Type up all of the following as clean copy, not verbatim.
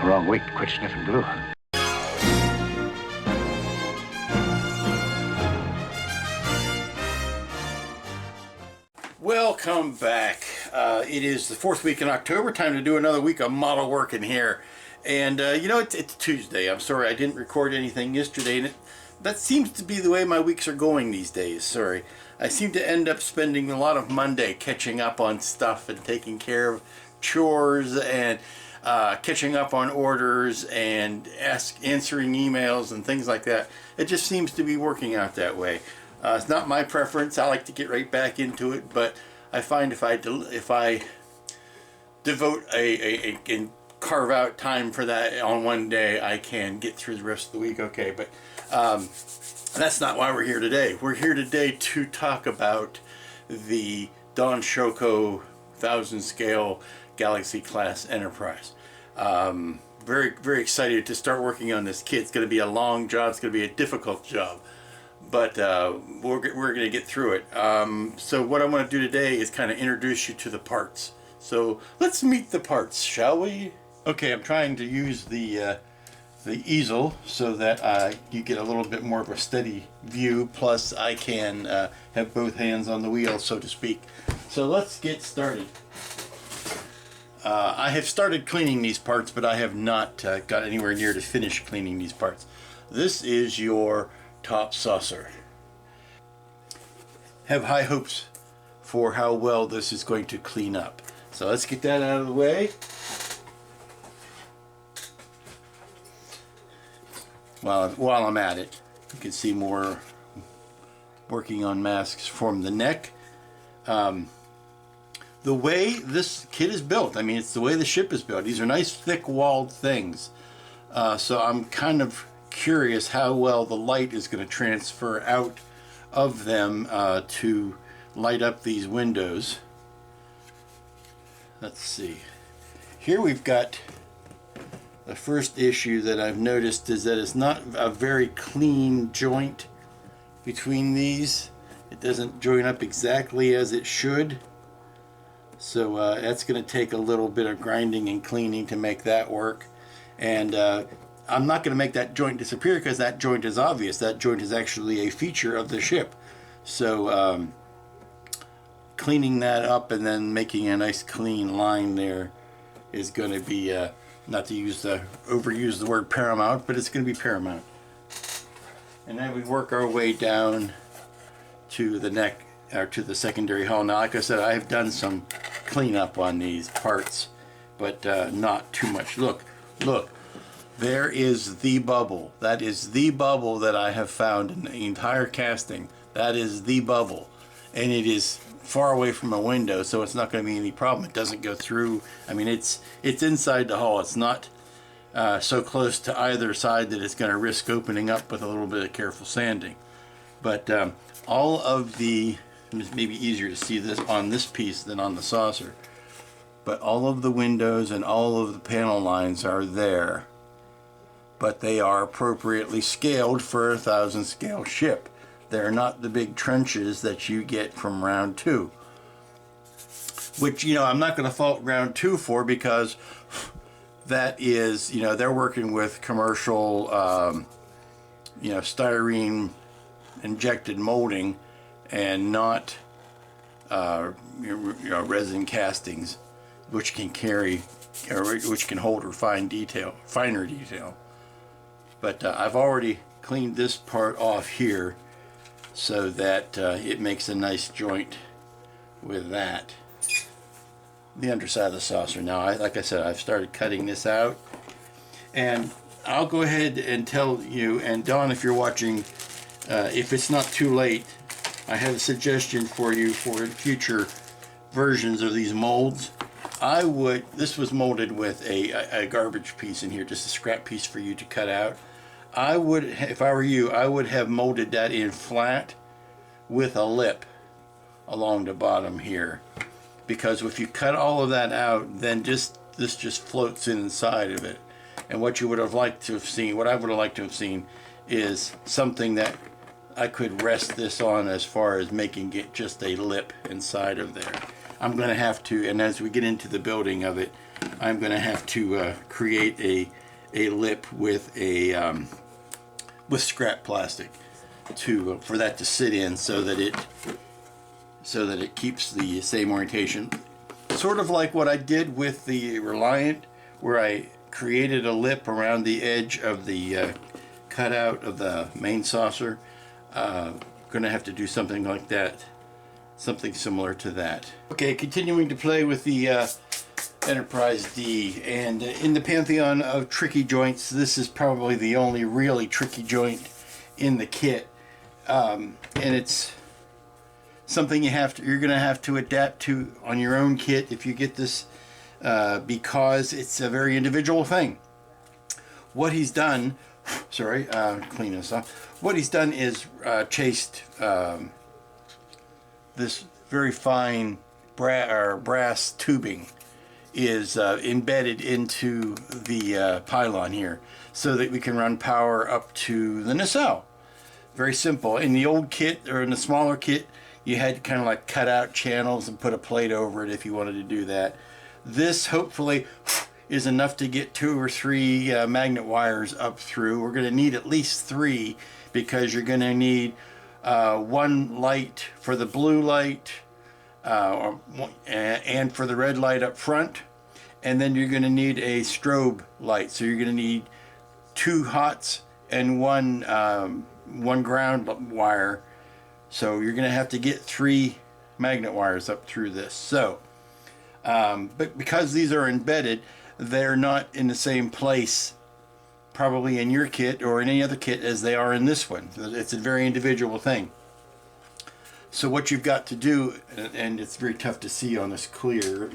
Wrong week to quit sniffing glue. Welcome back. It is the fourth week in October. Time to do another week of model work in here. And you know, it's Tuesday. I'm sorry I didn't record anything yesterday, and that seems to be the way my weeks are going these days. Sorry. I seem to end up spending a lot of Monday catching up on stuff and taking care of chores and catching up on orders and answering emails and things like that. It just seems to be working out that way. It's not my preference. I like to get right back into it, but I find if I devote and carve out time for that on one day, I can get through the rest of the week okay. But that's not why we're here today. We're here today to talk about the DonShoko 1000 scale Galaxy class Enterprise. Very, very excited to start working on this kit. It's going to be a long job. It's going to be a difficult job, but we're going to get through it. So what I want to do today is kind of introduce you to the parts. So let's meet the parts, shall we? Okay, I'm trying to use the easel so that you get a little bit more of a steady view, plus I can have both hands on the wheel, so to speak. So let's get started. I have started cleaning these parts, but I have not got anywhere near to finish cleaning these parts. This is your top saucer. Have high hopes for how well this is going to clean up. So let's get that out of the way. While I'm at it, you can see more working on masks from the neck. The way this kit is built, I mean, it's the way the ship is built. These are nice thick walled things. So I'm kind of curious how well the light is going to transfer out of them to light up these windows. Let's see. Here we've got the first issue that I've noticed is that it's not a very clean joint between these. It doesn't join up exactly as it should. So that's going to take a little bit of grinding and cleaning to make that work. And I'm not going to make that joint disappear because that joint is obvious. That joint is actually a feature of the ship. So cleaning that up and then making a nice clean line there is going to be, not to overuse the word paramount, but it's going to be paramount. And then we work our way down to the neck, or to the secondary hull. Now, like I said, I've done some cleanup on these parts, but not too much. Look, there is the bubble. That is the bubble that I have found in the entire casting. That is the bubble, and it is far away from a window, so it's not going to be any problem. It doesn't go through. I mean, it's inside the hull. It's not so close to either side that it's going to risk opening up with a little bit of careful sanding. But all of the, it's maybe easier to see this on this piece than on the saucer, but all of the windows and all of the panel lines are there, but they are appropriately scaled for a 1000 scale ship. They're not the big trenches that you get from round 2, which, you know, I'm not going to fault round 2 for, because that is, you know, they're working with commercial you know, styrene injected molding and not you know, resin castings, which can carry, or which can hold finer detail. But I've already cleaned this part off here so that it makes a nice joint with that. The underside of the saucer. Now, like I said, I've started cutting this out, and I'll go ahead and tell you, and Don, if you're watching, if it's not too late, I have a suggestion for you for future versions of these molds. This was molded with a garbage piece in here, just a scrap piece for you to cut out. I would, if I were you, I would have molded that in flat with a lip along the bottom here, because if you cut all of that out, then this just floats inside of it. And what you would have liked to have seen, what I would have liked to have seen, is something that I could rest this on, as far as making it just a lip inside of there. I'm going to have to, and as we get into the building of it, I'm going to have to create a lip with a with scrap plastic to for that to sit in, so that it keeps the same orientation. Sort of like what I did with the Reliant, where I created a lip around the edge of the cutout of the main saucer. Gonna have to do something like that, something similar to that. Okay, continuing to play with the Enterprise D, and in the pantheon of tricky joints, this is probably the only really tricky joint in the kit, and it's something you're gonna have to adapt to on your own kit if you get this, because it's a very individual thing. What he's done, sorry, clean this off. What he's done is chased this very fine brass tubing is embedded into the pylon here, so that we can run power up to the nacelle. Very simple. In the old kit, or in the smaller kit, you had to kind of like cut out channels and put a plate over it if you wanted to do that. This hopefully is enough to get 2 or 3 magnet wires up through. We're going to need at least 3, because you're going to need 1 light for the blue light, and for the red light up front, and then you're going to need a strobe light. So you're going to need 2 hots and one ground wire. So you're going to have to get 3 magnet wires up through this. So, but because these are embedded, they're not in the same place probably in your kit or in any other kit as they are in this one. It's a very individual thing. So what you've got to do, and it's very tough to see on this clear,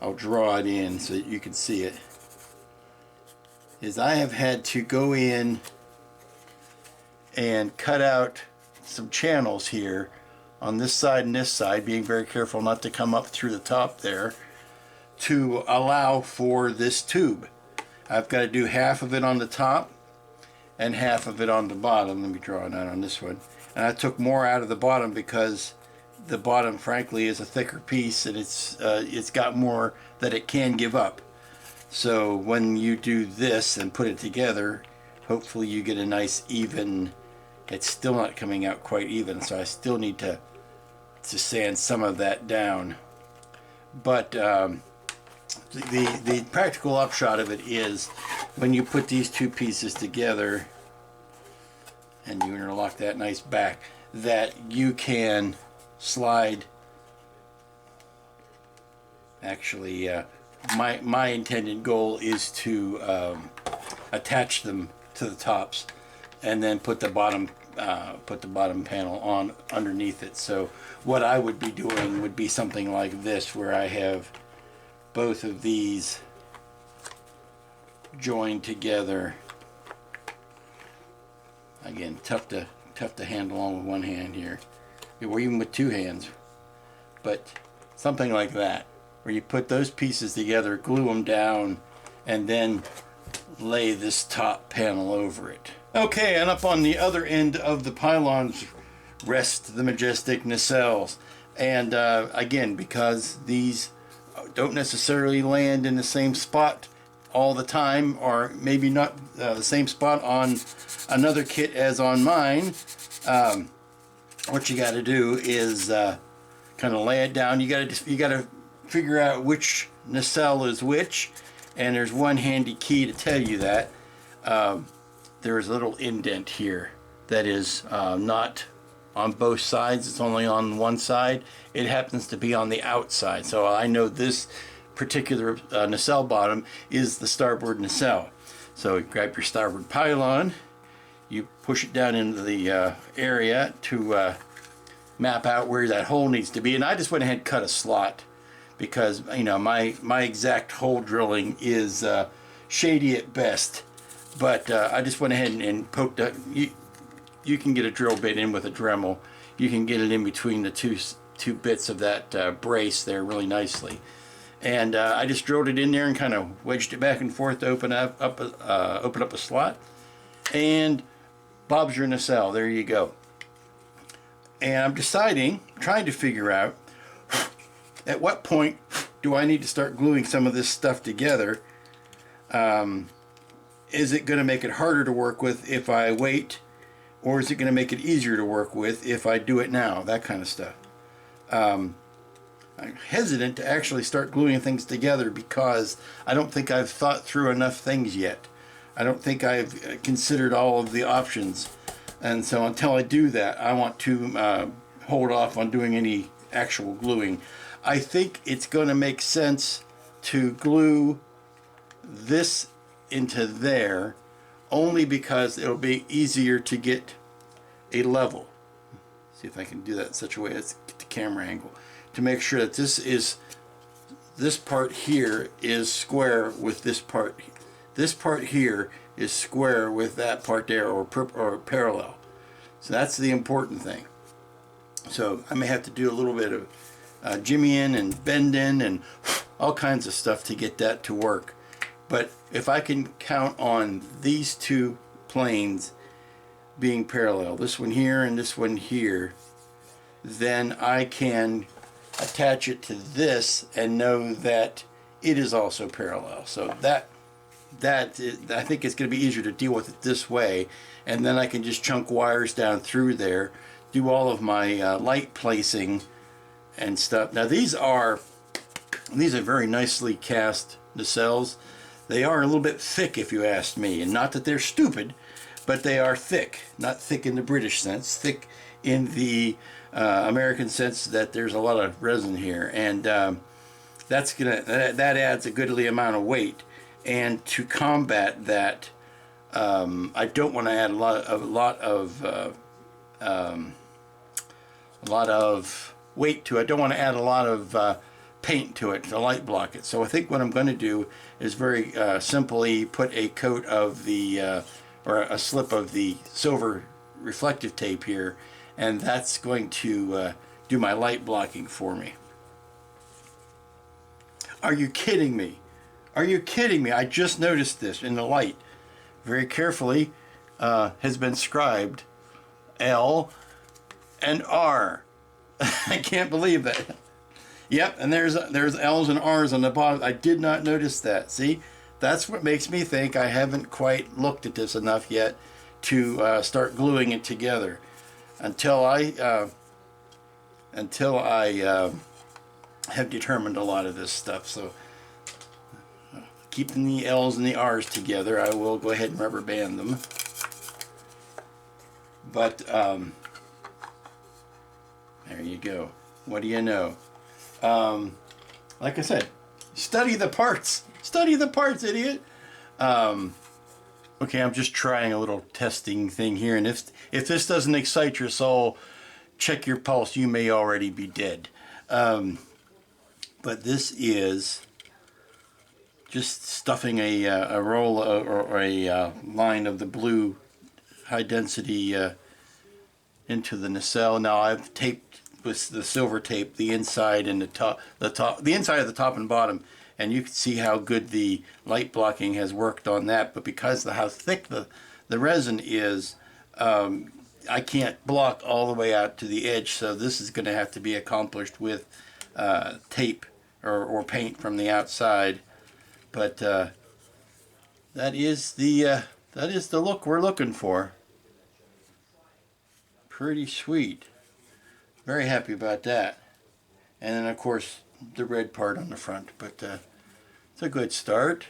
I'll draw it in so that you can see it, is I have had to go in and cut out some channels here on this side and this side, being very careful not to come up through the top there, to allow for this tube. I've got to do half of it on the top and half of it on the bottom. Let me draw it out on this one. And I took more out of the bottom because the bottom, frankly, is a thicker piece, and it's got more that it can give up. So when you do this and put it together, hopefully you get a nice even. It's still not coming out quite even, so I still need to sand some of that down. But the practical upshot of it is, when you put these 2 pieces together and you interlock that nice back, that you can slide. Actually, my intended goal is to attach them to the tops and then put the bottom panel on underneath it. So what I would be doing would be something like this, where I have both of these joined together. Again, tough to handle on with one hand here, or even with 2 hands, but something like that, where you put those pieces together, glue them down, and then lay this top panel over it. Okay, and up on the other end of the pylons rest the majestic nacelles. And again, because these don't necessarily land in the same spot all the time, or maybe not the same spot on another kit as on mine, what you got to do is kind of lay it down. You got to figure out which nacelle is which, and there's one handy key to tell you that. There is a little indent here that is not on both sides. It's only on one side. It happens to be on the outside, so I know this particular nacelle bottom is the starboard nacelle. So you grab your starboard pylon, you push it down into the area to map out where that hole needs to be, and I just went ahead and cut a slot, because you know my exact hole drilling is shady at best. But I just went ahead and poked up. You can get a drill bit in with a Dremel. You can get it in between the two bits of that brace there really nicely. And I just drilled it in there and kind of wedged it back and forth to open up a slot. And Bob's your nacelle. There you go. And I'm trying to figure out at what point do I need to start gluing some of this stuff together? Is it going to make it harder to work with if I wait, or is it going to make it easier to work with if I do it now? That kind of stuff. I'm hesitant to actually start gluing things together because I don't think I've thought through enough things yet. I don't think I've considered all of the options, and so until I do that, I want to hold off on doing any actual gluing. I think it's going to make sense to glue this into there only because it'll be easier to get a level. See if I can do that in such a way as get the camera angle to make sure that this part here is square with this part. This part here is square with that part there, or parallel. So that's the important thing. So I may have to do a little bit of jimmying and bending and all kinds of stuff to get that to work. But if I can count on these two planes being parallel, this one here and this one here, then I can attach it to this and know that it is also parallel. So I think it's going to be easier to deal with it this way, and then I can just chunk wires down through there, do all of my light placing and stuff. Now these are very nicely cast nacelles. They are a little bit thick, if you ask me, and not that they're stupid, but they are thick. Not thick in the British sense, thick in the American sense that there's a lot of resin here, and that adds a goodly amount of weight. And to combat that, I don't want to add a lot of weight to it. I don't want to add a lot of paint to it to light block it. So I think what I'm going to do is very simply put a coat of the or a slip of the silver reflective tape here, and that's going to do my light blocking for me. Are you kidding me? Are you kidding me? I just noticed this in the light. Very carefully has been scribed L and R. I can't believe that. Yep, and there's L's and R's on the bottom. I did not notice that. See, that's what makes me think I haven't quite looked at this enough yet to start gluing it together. Until I have determined a lot of this stuff. So keeping the L's and the R's together, I will go ahead and rubber band them. But there you go. What do you know? Like I said, study the parts. Study the parts, idiot. Okay, I'm just trying a little testing thing here, and if this doesn't excite your soul, check your pulse. You may already be dead. But this is just stuffing a roll or a line of the blue high density into the nacelle. Now I've taped with the silver tape the inside and the inside of the top and bottom, and you can see how good the light blocking has worked on that. But because of how thick the resin is, I can't block all the way out to the edge, so this is going to have to be accomplished with tape or paint from the outside. But that is the look we're looking for. Pretty sweet. Very happy about that. And then of course the red part on the front, but it's a good start.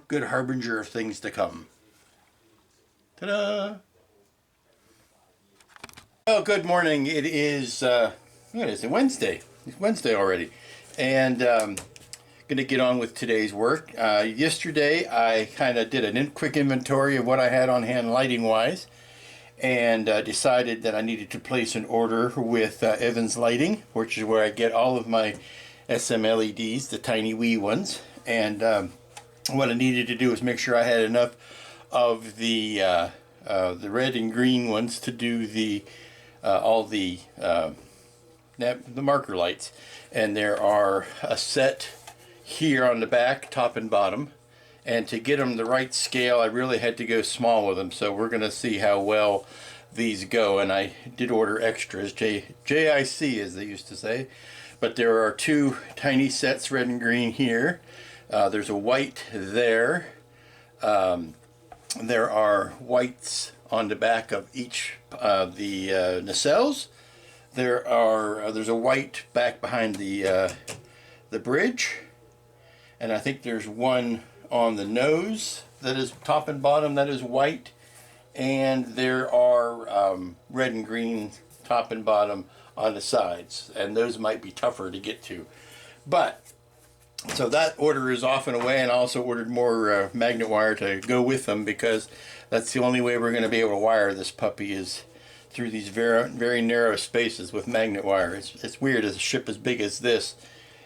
Good harbinger of things to come. Ta-da! Oh, good morning. It is what is it? Wednesday. It's Wednesday already, and going to get on with today's work. Yesterday I kind of did a quick inventory of what I had on hand lighting wise, and decided that I needed to place an order with Evans Lighting, which is where I get all of my SM LEDs, the tiny wee ones. And what I needed to do was make sure I had enough of the red and green ones to do the all the marker lights. And there are a set here on the back, top and bottom. And to get them the right scale, I really had to go small with them. So we're going to see how well these go, and I did order extras, JIC as they used to say. But there are two tiny sets, red and green here. There's a white there. There are whites on the back of each of the nacelles. There's a white back behind the bridge, and I think there's one on the nose that is top and bottom that is white, and there are red and green top and bottom on the sides, and those might be tougher to get to. But so that order is off and away, and I also ordered more magnet wire to go with them, because that's the only way we're going to be able to wire this puppy is through these very, very narrow spaces with magnet wire. It's weird, as a ship as big as this,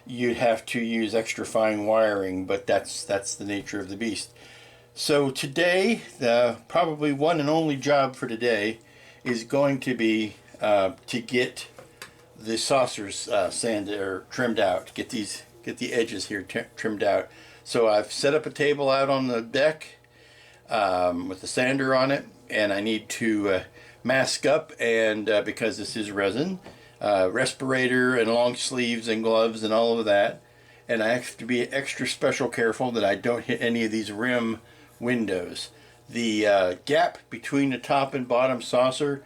you'd have to use extra fine wiring, but that's the nature of the beast. So today, the probably one and only job for today is going to be to get the saucers sanded or trimmed out. Get the edges here trimmed out. So I've set up a table out on the deck with the sander on it, and I need to mask up, and because this is resin, respirator and long sleeves and gloves and all of that, and I have to be extra special careful that I don't hit any of these rim windows. The gap between the top and bottom saucer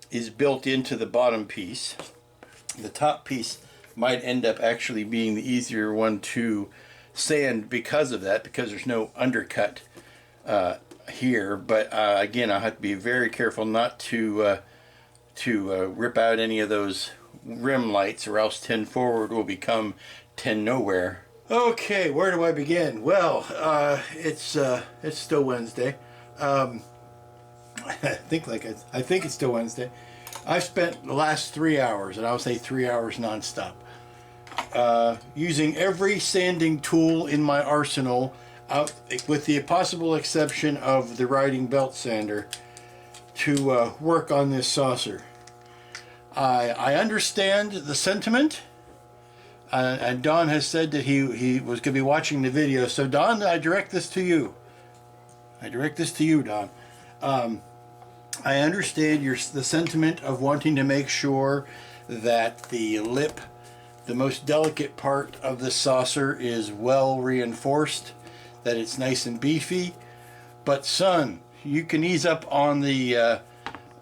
is built into the bottom piece. The top piece might end up actually being the easier one to sand because of that, because there's no undercut here. But again, I'll have to be very careful not to rip out any of those rim lights, or else 10 forward will become 10 nowhere. Okay, where do I begin? Well, it's still Wednesday. I think it's still Wednesday. I've spent the last 3 hours, and I'll say 3 hours nonstop, using every sanding tool in my arsenal, with the possible exception of the riding belt sander, to work on this saucer. I understand the sentiment, and Don has said that he was going to be watching the video. So Don, I direct this to you. Don. I understand the sentiment of wanting to make sure that the lip, the most delicate part of the saucer, is well reinforced, that it's nice and beefy. But son, you can ease up on the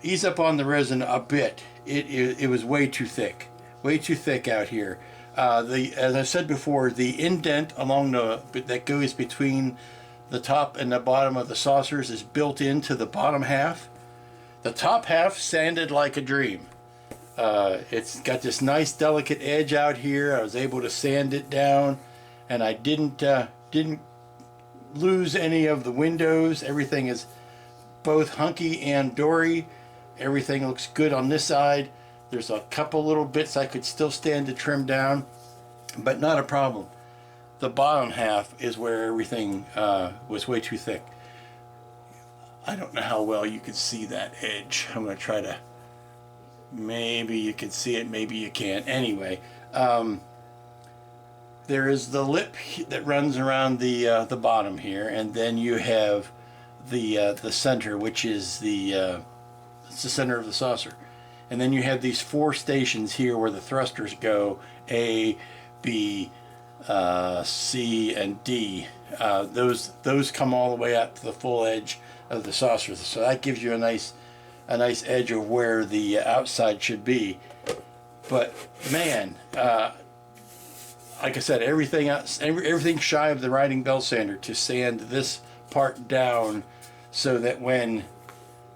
resin a bit. It was way too thick out here. As I said before, the indent that goes between the top and the bottom of the saucers is built into the bottom half. The top half sanded like a dream. It's got this nice delicate edge out here. I was able to sand it down, and I didn't lose any of the windows. Everything is both hunky and dory. Everything looks good on this side. There's a couple little bits I could still stand to trim down, but not a problem. The bottom half is where everything was way too thick. I don't know how well you can see that edge. I'm going to try to, maybe you can see it, maybe you can't. Anyway, there is the lip that runs around the bottom here, and then you have the center, which is it's the center of the saucer. And then you have these 4 stations here where the thrusters go, A, B, C, and D. Those come all the way up to the full edge of the saucer, so that gives you a nice edge of where the outside should be. But man, like I said, everything shy of the riding belt sander to sand this part down, so that when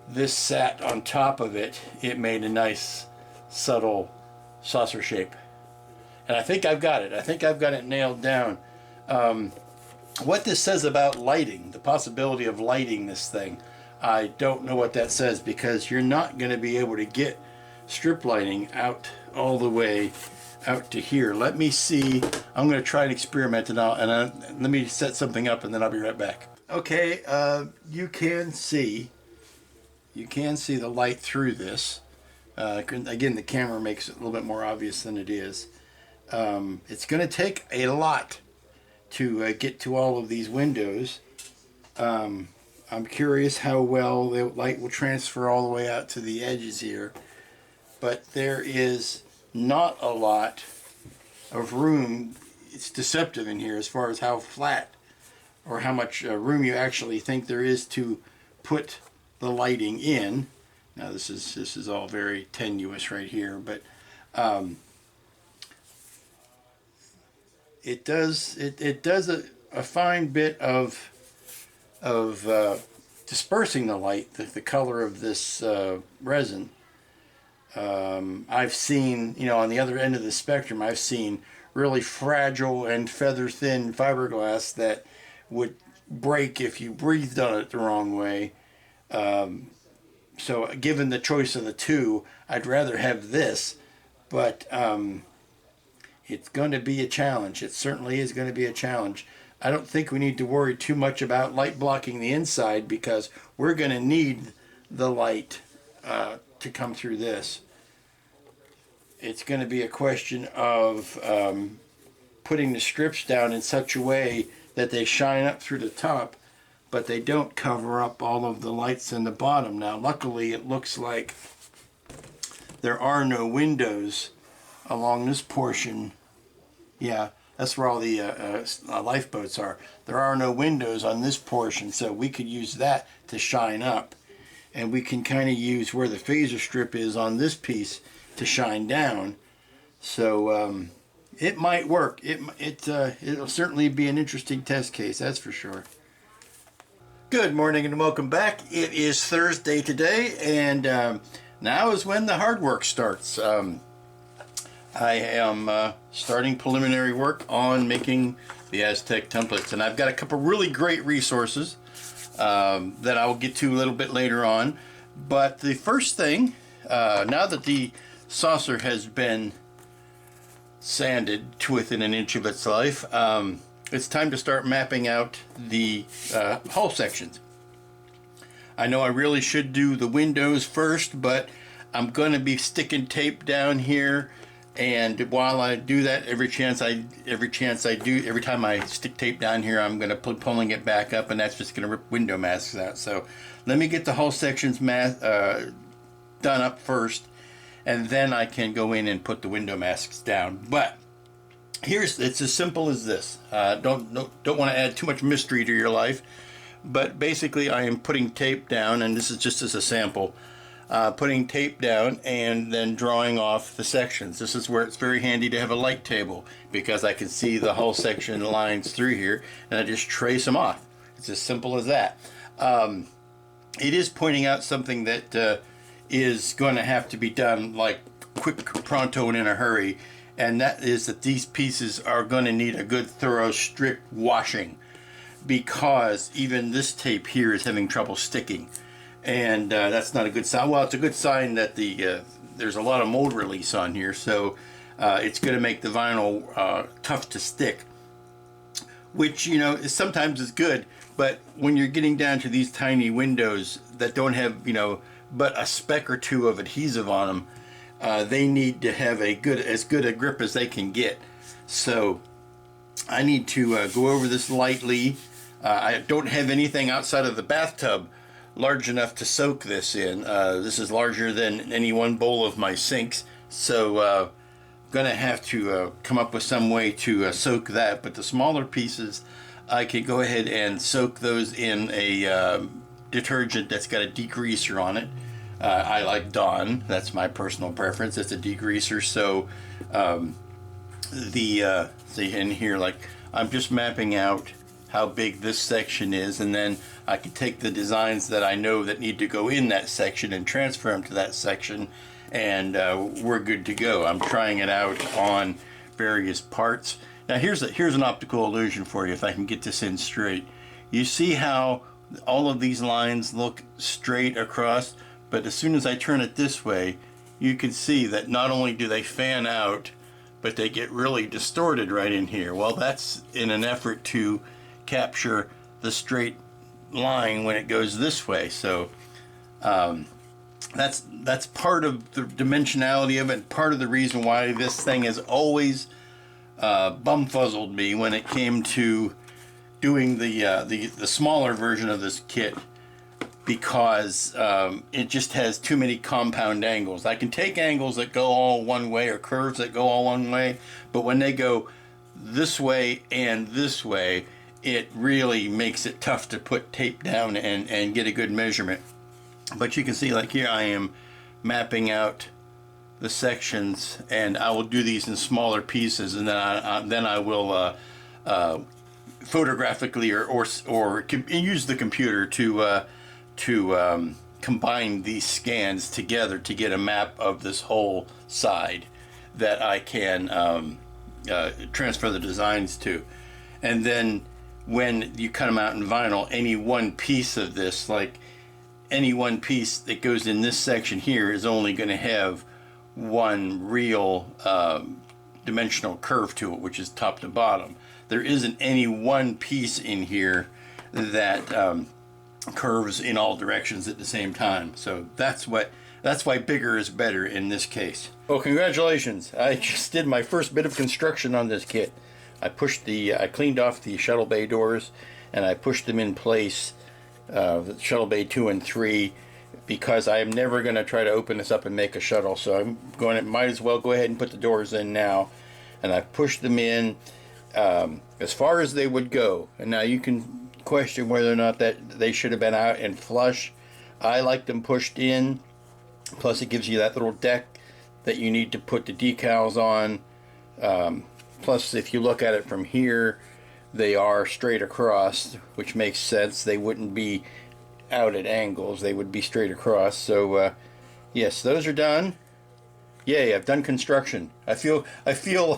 this sat on top of it, it made a nice subtle saucer shape. And I think I've got it. I think I've got it nailed down. What this says about lighting, the possibility of lighting this thing, I don't know what that says, because you're not going to be able to get strip lighting out all the way out to here. Let me see. I'm going to try and experiment, and let me set something up, and then I'll be right back. Okay, you can see the light through this. Again, the camera makes it a little bit more obvious than it is. It's going to take a lot to get to all of these windows. I'm I'm curious how well the light will transfer all the way out to the edges here. But there is not a lot of room. It's deceptive in here as far as how flat or how much room you actually think there is to put the lighting in. Now this is all very tenuous right here, but it does a fine bit of dispersing the light, the color of this resin. I've seen, you know, on the other end of the spectrum, I've seen really fragile and feather thin fiberglass that would break if you breathed on it the wrong way. So given the choice of the two, I'd rather have this, but it's going to be a challenge. It certainly is going to be a challenge. I don't think we need to worry too much about light blocking the inside because we're going to need the light to come through this. It's going to be a question of putting the strips down in such a way that they shine up through the top, but they don't cover up all of the lights in the bottom. Now, luckily, it looks like there are no windows along this portion. Yeah, that's where all the lifeboats are. There are no windows on this portion, so we could use that to shine up. And we can kind of use where the phaser strip is on this piece to shine down. So it might work. It'll certainly be an interesting test case, that's for sure. Good morning and welcome back. It is Thursday today, and now is when the hard work starts. I am starting preliminary work on making the Aztek templates, and I've got a couple really great resources that I will get to a little bit later on. But the first thing, now that the saucer has been sanded to within an inch of its life, it's time to start mapping out the hull sections. I know I really should do the windows first, but I'm going to be sticking tape down here, and while I do that, every time I stick tape down here, I'm going to pulling it back up, and that's just going to rip window masks out. So let me get the hull sections done up first, and then I can go in and put the window masks down. But it's as simple as this. Don't want to add too much mystery to your life, but basically I am putting tape down, and this is just as a sample, putting tape down and then drawing off the sections. This is where it's very handy to have a light table, because I can see the hull section lines through here, and I just trace them off. It's as simple as that. It is pointing out something that is going to have to be done like quick, pronto, and in a hurry, and that is that these pieces are going to need a good, thorough, strict washing, because even this tape here is having trouble sticking, and that's not a good sign. Well, it's a good sign that there's a lot of mold release on here, so it's going to make the vinyl tough to stick, which, you know, sometimes is good, but when you're getting down to these tiny windows that don't have, you know, but a speck or two of adhesive on them, they need to have as good a grip as they can get. So I need to go over this lightly. I don't have anything outside of the bathtub large enough to soak this in. This is larger than any one bowl of my sinks, so I'm gonna have to come up with some way to soak that. But the smaller pieces, I can go ahead and soak those in a detergent that's got a degreaser on it. I like Dawn. That's my personal preference. It's a degreaser. So see in here, like, I'm just mapping out how big this section is, and then I can take the designs that I know that need to go in that section and transfer them to that section, and we're good to go. I'm trying it out on various parts. Now here's an optical illusion for you, if I can get this in straight. You see how all of these lines look straight across, but as soon as I turn it this way, you can see that not only do they fan out, but they get really distorted right in here. Well, that's in an effort to capture the straight line when it goes this way. So that's part of the dimensionality of it, and part of the reason why this thing has always bumfuzzled me when it came to doing the smaller version of this kit. because it just has too many compound angles. I can take angles that go all one way or curves that go all one way, but when they go this way and this way, it really makes it tough to put tape down and get a good measurement. But you can see, like here, I am mapping out the sections, and I will do these in smaller pieces, and then I will photographically or use the computer to combine these scans together to get a map of this whole side that I can transfer the designs to. And then when you cut them out in vinyl, any one piece of this, like any one piece that goes in this section here, is only going to have one real dimensional curve to it, which is top to bottom. There isn't any one piece in here that curves in all directions at the same time. So that's why bigger is better in this case. Well, congratulations! I just did my first bit of construction on this kit. I cleaned off the shuttle bay doors, and I pushed them in place, the shuttle bay 2 and 3, because I am never going to try to open this up and make a shuttle. So I'm going to might as well go ahead and put the doors in now. And I pushed them in as far as they would go. And now you can question whether or not that they should have been out and flush. I like them pushed in. Plus it gives you that little deck that you need to put the decals on. Plus, if you look at it from here, they are straight across, which makes sense. They wouldn't be out at angles, they would be straight across. So yes, those are done. Yay, I've done construction. I feel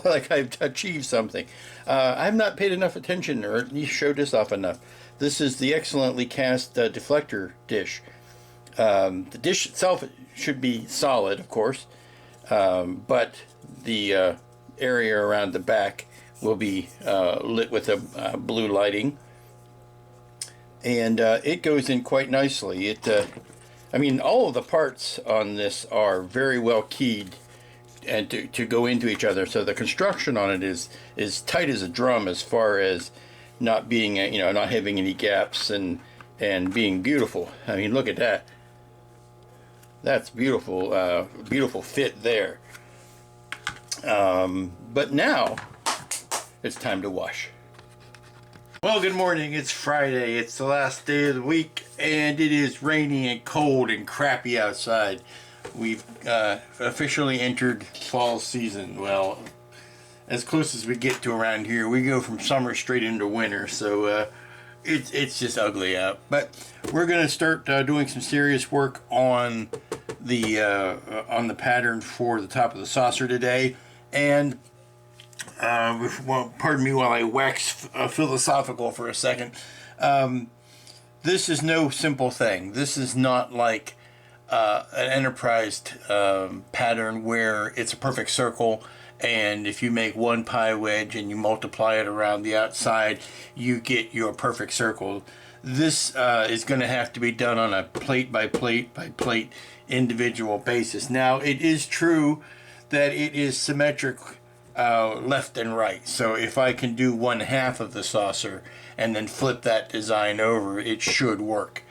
like I've achieved something. I've not paid enough attention, or at least showed this off enough. This is the excellently cast deflector dish. The dish itself should be solid, of course, but the area around the back will be lit with a blue lighting, and it goes in quite nicely. I mean, all of the parts on this are very well keyed and to go into each other, so the construction on it is tight as a drum as far as not being, not having any gaps and being beautiful. I mean, look at that. That's beautiful, beautiful fit there. But now it's time to wash. Well, good morning. It's Friday. It's the last day of the week, and it is rainy and cold and crappy outside. We've officially entered fall season. Well, as close as we get to around here. We go from summer straight into winter, so it's just ugly out. But we're going to start doing some serious work on the pattern for the top of the saucer today. And well, pardon me while I wax philosophical for a second. This is no simple thing. This is not like an enterprised pattern where it's a perfect circle, and if you make one pie wedge and you multiply it around the outside, you get your perfect circle. This is going to have to be done on a plate by plate by plate individual basis. Now, it is true that it is symmetric left and right. So if I can do one half of the saucer and then flip that design over, it should work.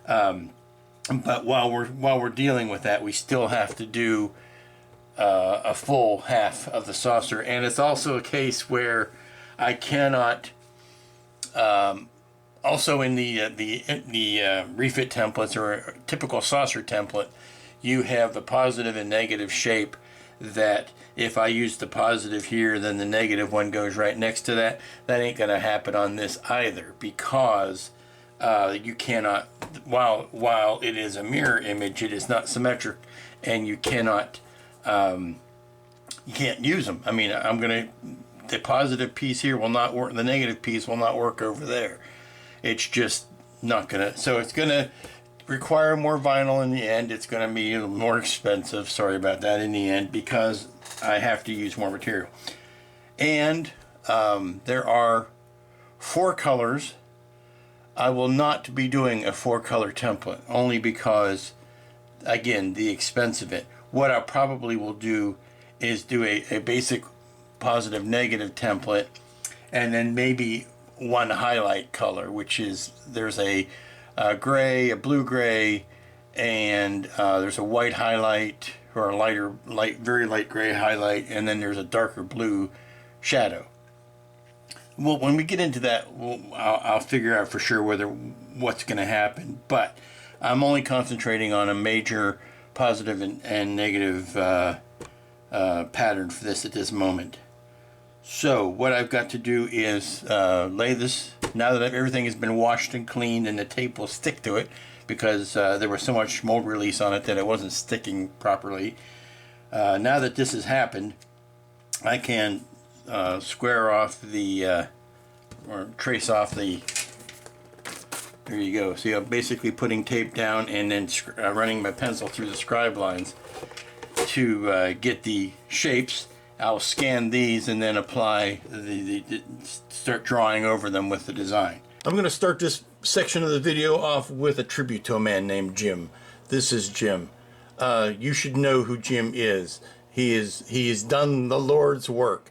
But while we're dealing with that, we still have to do a full half of the saucer. And it's also a case where I cannot. Also, in the refit templates or a typical saucer template, you have the positive and negative shape. That if I use the positive here, then the negative one goes right next to that. That ain't gonna happen on this either, because you cannot, while it is a mirror image, it is not symmetric, and you cannot, you can't use them. I mean, the positive piece here will not work, the negative piece will not work over there. It's just not gonna, so it's gonna require more vinyl in the end. It's going to be more expensive, sorry about that, in the end, because I have to use more material. And there are 4 colors. I will not be doing a 4-color template, only because, again, the expense of it. What I probably will do is do a basic positive negative template, and then maybe one highlight color, which is, there's a gray, a blue gray, and there's a white highlight, or a very light gray highlight, and then there's a darker blue shadow. Well, when we get into that, I'll figure out for sure what's going to happen. But I'm only concentrating on a major positive and negative pattern for this at this moment. So what I've got to do is lay this, now that everything has been washed and cleaned, and the tape will stick to it because there was so much mold release on it that it wasn't sticking properly. Now that this has happened, I can square off the or trace off the, there you go. See, I'm basically putting tape down and then running my pencil through the scribe lines to get the shapes. I'll scan these and then apply start drawing over them with the design. I'm going to start this section of the video off with a tribute to a man named Jim. This is Jim. You should know who Jim is. He has done the Lord's work.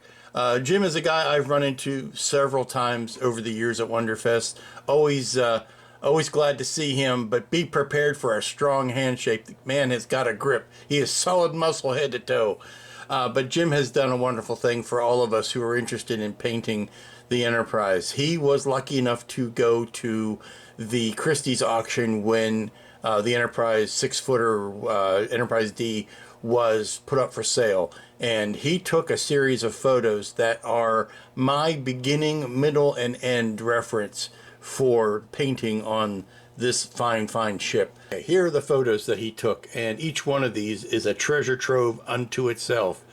Jim is a guy I've run into several times over the years at Wonderfest. Always glad to see him, but be prepared for a strong handshake. The man has got a grip. He is solid muscle head to toe. But Jim has done a wonderful thing for all of us who are interested in painting the Enterprise. He was lucky enough to go to the Christie's auction when the Enterprise 6-footer Enterprise D was put up for sale, and he took a series of photos that are my beginning, middle, and end reference for painting on this fine ship. Here are the photos that he took, and each one of these is a treasure trove unto itself.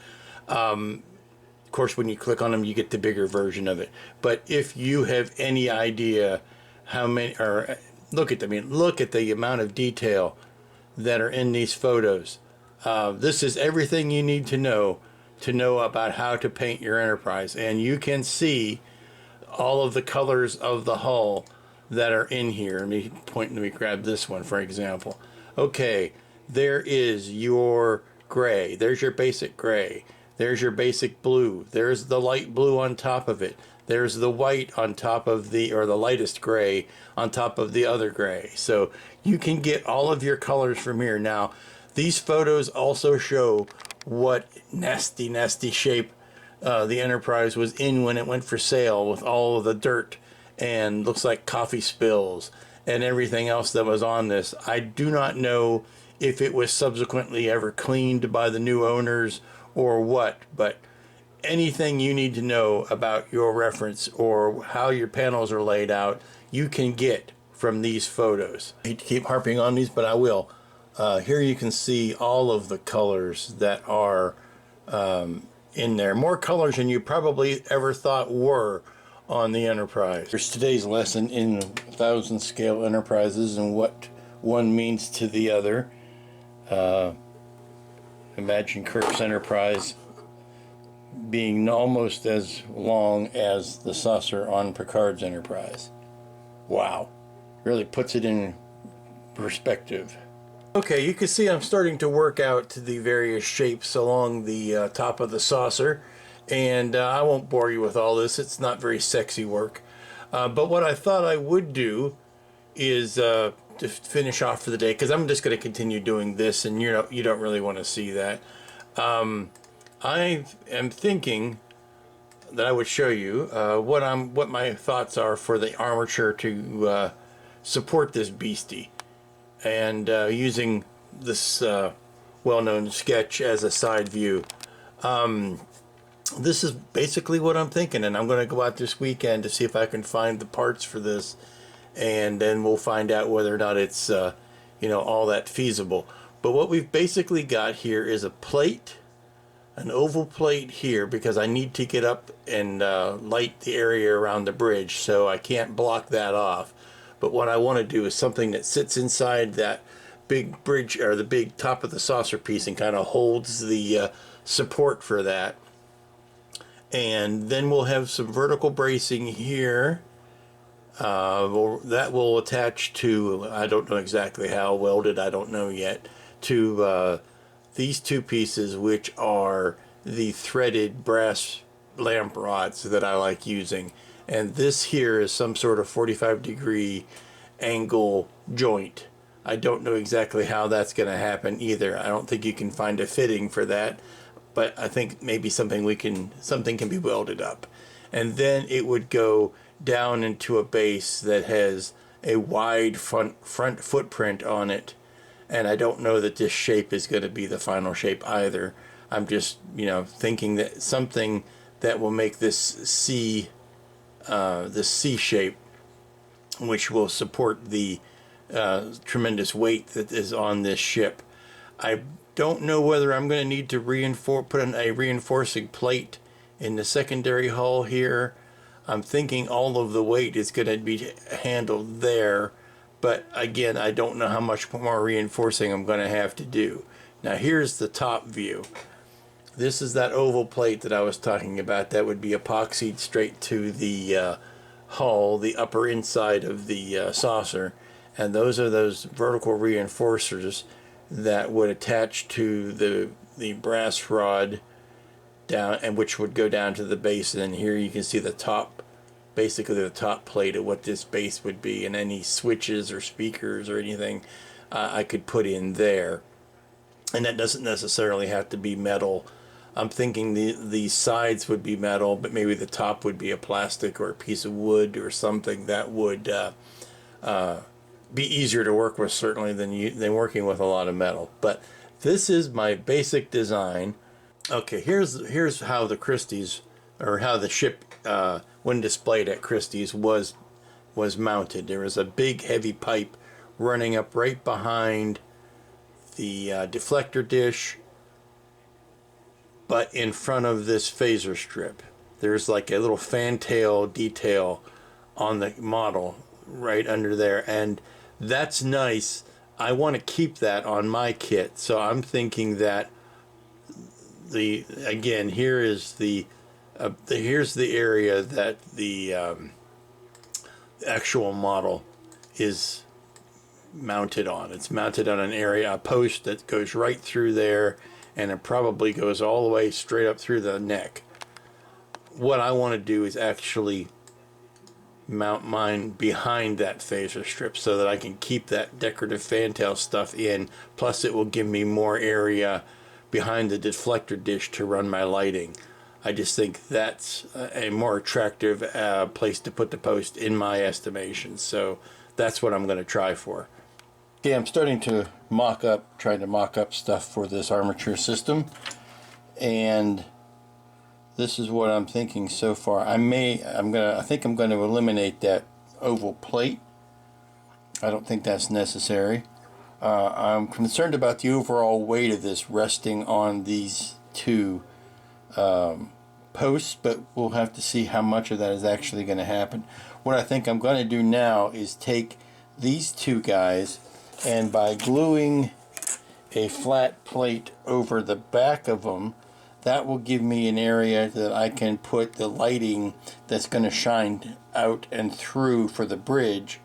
Of course, when you click on them, you get the bigger version of it. But if you have any idea how many, or look at them, I mean, look at the amount of detail that are in these photos. This is everything you need to know about how to paint your Enterprise, and you can see all of the colors of the hull that are in here. Let me grab this one for example. Okay, there is your gray. There's your basic gray. There's your basic blue. There's the light blue on top of it. There's the white on top of the lightest gray on top of the other gray. So you can get all of your colors from here. Now, these photos also show what nasty shape the Enterprise was in when it went for sale, with all of the dirt and looks like coffee spills and everything else that was on this. I do not know if it was subsequently ever cleaned by the new owners or what, but anything you need to know about your reference or how your panels are laid out, you can get from these photos. I hate to keep harping on these, but I will. Here you can see all of the colors that are in there. More colors than you probably ever thought were on the Enterprise. Here's today's lesson in 1,000 scale Enterprises and what one means to the other. Imagine Kirk's Enterprise being almost as long as the saucer on Picard's Enterprise. Wow. Really puts it in perspective. Okay, you can see I'm starting to work out the various shapes along the top of the saucer, and I won't bore you with all this. It's not very sexy work. But what I thought I would do is to finish off for the day, because I'm just going to continue doing this, and you don't really want to see that. I am thinking that I would show you what my thoughts are for the armature to support this beastie, and using this well-known sketch as a side view. This is basically what I'm thinking, and I'm going to go out this weekend to see if I can find the parts for this, and then we'll find out whether or not it's all that feasible. But what we've basically got here is a plate, an oval plate here, because I need to get up and light the area around the bridge, so I can't block that off. But what I want to do is something that sits inside that big bridge, or the big top of the saucer piece, and kind of holds the support for that. And then we'll have some vertical bracing here. That will attach to, I don't know exactly how welded, I don't know yet, to these two pieces, which are the threaded brass lamp rods that I like using. And this here is some sort of 45-degree angle joint. I don't know exactly how that's going to happen either. I don't think you can find a fitting for that, but I think maybe something can be welded up. And then it would go down into a base that has a wide front footprint on it. And I don't know that this shape is going to be the final shape either. I'm just, thinking that something that will make this C shape, which will support the tremendous weight that is on this ship. I don't know whether I'm going to need to put in a reinforcing plate in the secondary hull here. I'm thinking all of the weight is going to be handled there, but again, I don't know how much more reinforcing I'm going to have to do. Now here's the top view. This is that oval plate that I was talking about that would be epoxied straight to the hull, the upper inside of the saucer, and those are those vertical reinforcers that would attach to the brass rod down, and which would go down to the base. And then here you can see the top, basically the top plate of what this base would be, and any switches or speakers or anything I could put in there. And that doesn't necessarily have to be metal. I'm thinking the sides would be metal, but maybe the top would be a plastic or a piece of wood or something that would be easier to work with, certainly, than working with a lot of metal. But this is my basic design. Okay, here's how the Christie's, or how the ship, when displayed at Christie's, was mounted. There was a big heavy pipe running up right behind the deflector dish, but in front of this phaser strip. There's like a little fantail detail on the model right under there, and that's nice. I want to keep that on my kit, so I'm thinking that here's the area that the actual model is mounted on. It's mounted on an area, a post that goes right through there, and it probably goes all the way straight up through the neck. What I want to do is actually mount mine behind that phaser strip so that I can keep that decorative fantail stuff in, plus it will give me more area behind the deflector dish to run my lighting. I just think that's a more attractive place to put the post in my estimation, so that's what I'm going to try for. Okay, I'm starting to trying to mock up stuff for this armature system, and this is what I'm thinking so far. I think I'm going to eliminate that oval plate. I don't think that's necessary. I'm concerned about the overall weight of this resting on these two posts, but we'll have to see how much of that is actually going to happen. What I think I'm going to do now is take these two guys, and by gluing a flat plate over the back of them, that will give me an area that I can put the lighting that's going to shine out and through for the bridge.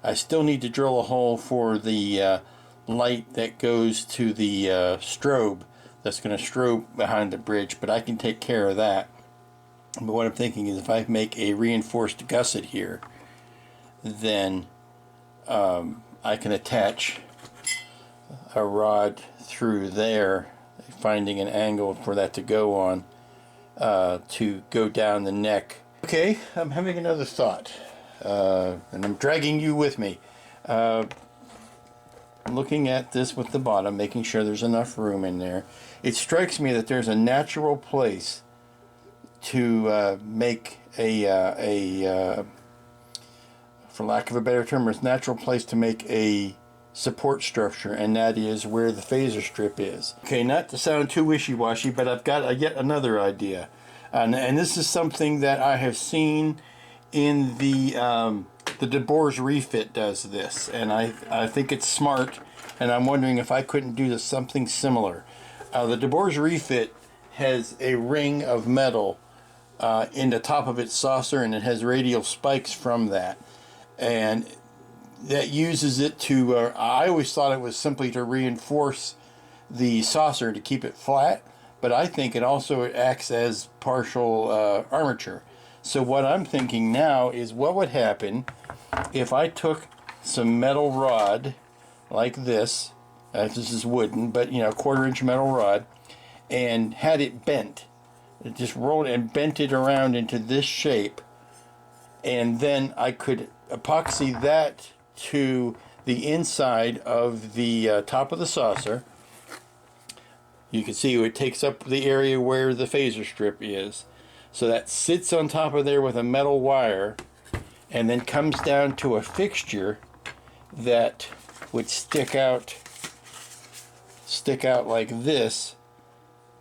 I still need to drill a hole for the light that goes to the strobe that's going to strobe behind the bridge, but I can take care of that. But what I'm thinking is if I make a reinforced gusset here, then I can attach a rod through there, finding an angle for that to go on, to go down the neck. Okay, I'm having another thought, and I'm dragging you with me. Looking at this with the bottom, making sure there's enough room in there, it strikes me that there's a natural place to make for lack of a better term, there's a natural place to make a support structure, and that is where the phaser strip is. Okay, not to sound too wishy-washy, but I've got yet another idea, and this is something that I have seen in the DeBoer's refit does this, and I think it's smart, and I'm wondering if I couldn't do something similar. The DeBoer's refit has a ring of metal in the top of its saucer, and it has radial spikes from that, and that uses it to, I always thought it was simply to reinforce the saucer to keep it flat, but I think it also acts as partial armature. So what I'm thinking now is what would happen if I took some metal rod like this. This is wooden, but you know, 1/4 inch metal rod, and had it bent. It just rolled and bent it around into this shape, and then I could epoxy that to the inside of the top of the saucer. You can see it takes up the area where the phaser strip is. So that sits on top of there with a metal wire, and then comes down to a fixture that would stick out like this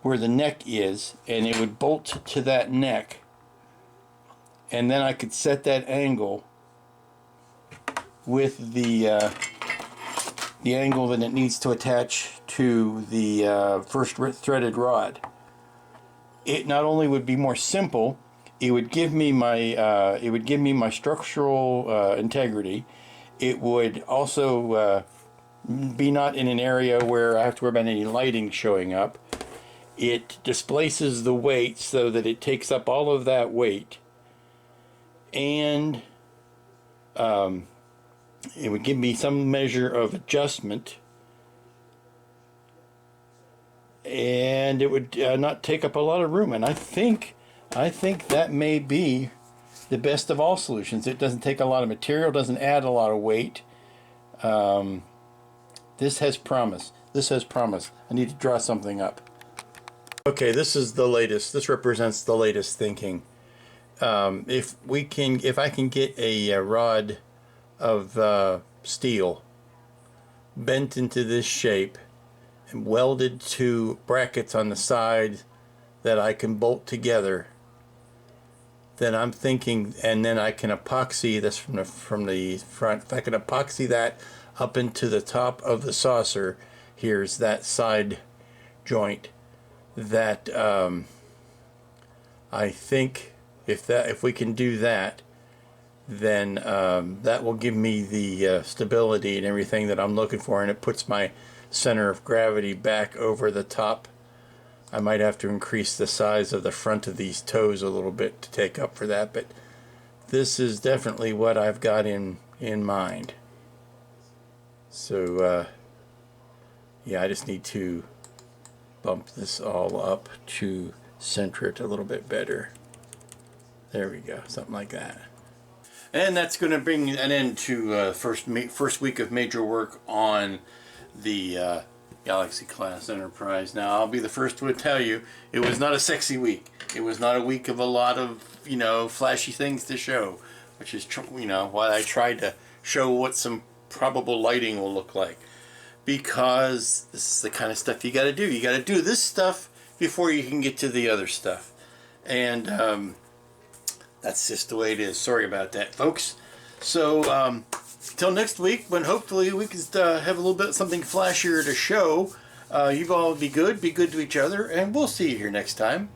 where the neck is, and it would bolt to that neck, and then I could set that angle with the angle that it needs to attach to the first threaded rod. It not only would be more simple, it would give me my structural integrity. It would also be not in an area where I have to worry about any lighting showing up. It displaces the weight so that it takes up all of that weight, and it would give me some measure of adjustment, and it would not take up a lot of room. And I think that may be the best of all solutions. It doesn't take a lot of material, doesn't add a lot of weight. This has promise. This has promise. I need to draw something up. Okay, this is the latest. This represents the latest thinking. If I can get a rod of steel bent into this shape and welded to brackets on the side that I can bolt together, then I'm thinking, and then I can epoxy this from the front. If I can epoxy that up into the top of the saucer, here's that side joint, that I think if we can do that, then that will give me the stability and everything that I'm looking for, and it puts my center of gravity back over the top. I might have to increase the size of the front of these toes a little bit to take up for that, but this is definitely what I've got in mind. So yeah, I just need to bump this all up to center it a little bit better. There we go, something like that. And that's going to bring an end to first week of major work on the Galaxy class Enterprise. Now, I'll be the first to tell you, it was not a sexy week. It was not a week of a lot of, you know, flashy things to show, which is, you know, why I tried to show what some probable lighting will look like. Because this is the kind of stuff you got to do. You got to do this stuff before you can get to the other stuff. And that's just the way it is. Sorry about that, folks. So, till next week, when hopefully we can have a little bit something flashier to show. You all be good to each other, and we'll see you here next time.